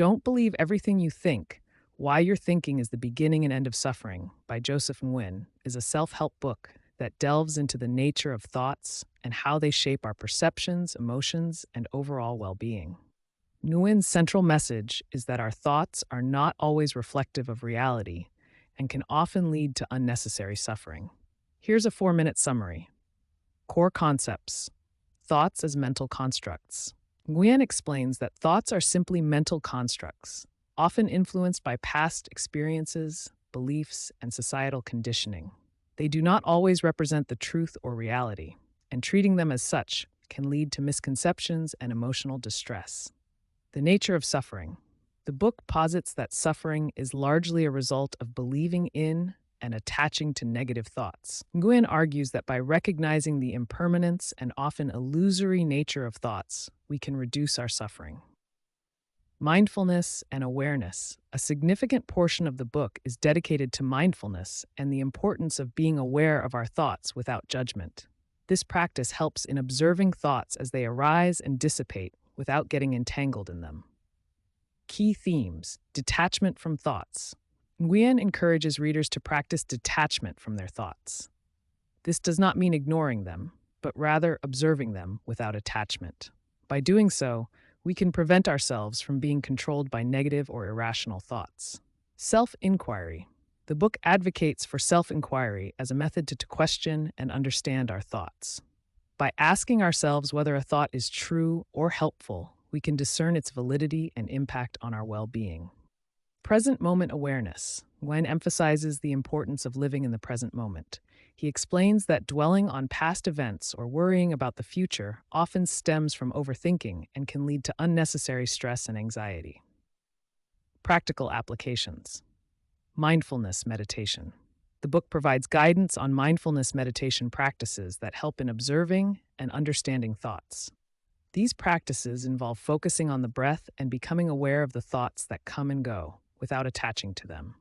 Don't Believe Everything You Think: Why Your Thinking is the Beginning and End of Suffering by Joseph Nguyen is a self-help book that delves into the nature of thoughts and how they shape our perceptions, emotions, and overall well-being. Nguyen's central message is that our thoughts are not always reflective of reality and can often lead to unnecessary suffering. Here's a 4-minute summary. Core concepts: thoughts as mental constructs. Nguyen explains that thoughts are simply mental constructs, often influenced by past experiences, beliefs, and societal conditioning. They do not always represent the truth or reality, and treating them as such can lead to misconceptions and emotional distress. The nature of suffering. The book posits that suffering is largely a result of believing in and attaching to negative thoughts. Nguyen argues that by recognizing the impermanence and often illusory nature of thoughts, we can reduce our suffering. Mindfulness and awareness. A significant portion of the book is dedicated to mindfulness and the importance of being aware of our thoughts without judgment. This practice helps in observing thoughts as they arise and dissipate without getting entangled in them. Key themes: detachment from thoughts. Nguyen encourages readers to practice detachment from their thoughts. This does not mean ignoring them, but rather observing them without attachment. By doing so, we can prevent ourselves from being controlled by negative or irrational thoughts. Self-inquiry. The book advocates for self-inquiry as a method to question and understand our thoughts. By asking ourselves whether a thought is true or helpful, we can discern its validity and impact on our well-being. Present moment awareness. Nguyen emphasizes the importance of living in the present moment. He explains that dwelling on past events or worrying about the future often stems from overthinking and can lead to unnecessary stress and anxiety. Practical applications. Mindfulness meditation. The book provides guidance on mindfulness meditation practices that help in observing and understanding thoughts. These practices involve focusing on the breath and becoming aware of the thoughts that come and go without attaching to them.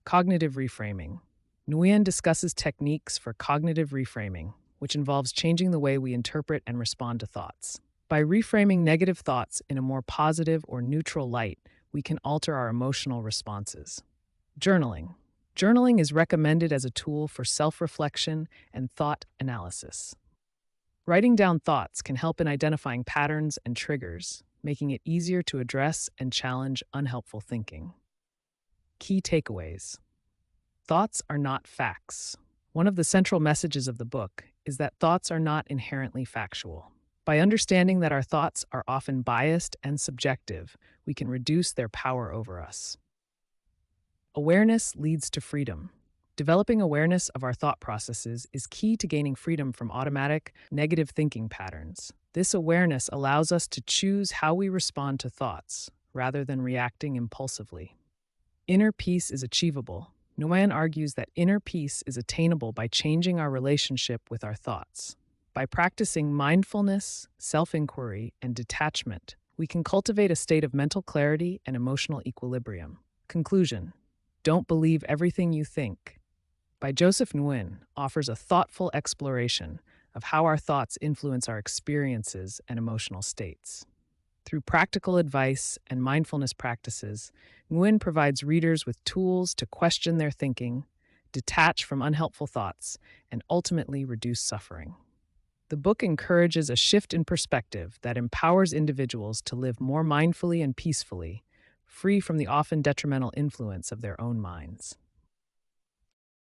Cognitive reframing. Nguyen discusses techniques for cognitive reframing, which involves changing the way we interpret and respond to thoughts. By reframing negative thoughts in a more positive or neutral light, we can alter our emotional responses. Journaling. Journaling is recommended as a tool for self-reflection and thought analysis. Writing down thoughts can help in identifying patterns and triggers, making it easier to address and challenge unhelpful thinking. Key takeaways. Thoughts are not facts. One of the central messages of the book is that thoughts are not inherently factual. By understanding that our thoughts are often biased and subjective, we can reduce their power over us. Awareness leads to freedom. Developing awareness of our thought processes is key to gaining freedom from automatic, negative thinking patterns. This awareness allows us to choose how we respond to thoughts, rather than reacting impulsively. Inner peace is achievable. Nguyen argues that inner peace is attainable by changing our relationship with our thoughts. By practicing mindfulness, self-inquiry, and detachment, we can cultivate a state of mental clarity and emotional equilibrium. Conclusion: Don't Believe Everything You Think by Joseph Nguyen offers a thoughtful exploration of how our thoughts influence our experiences and emotional states. Through practical advice and mindfulness practices, Nguyen provides readers with tools to question their thinking, detach from unhelpful thoughts, and ultimately reduce suffering. The book encourages a shift in perspective that empowers individuals to live more mindfully and peacefully, free from the often detrimental influence of their own minds.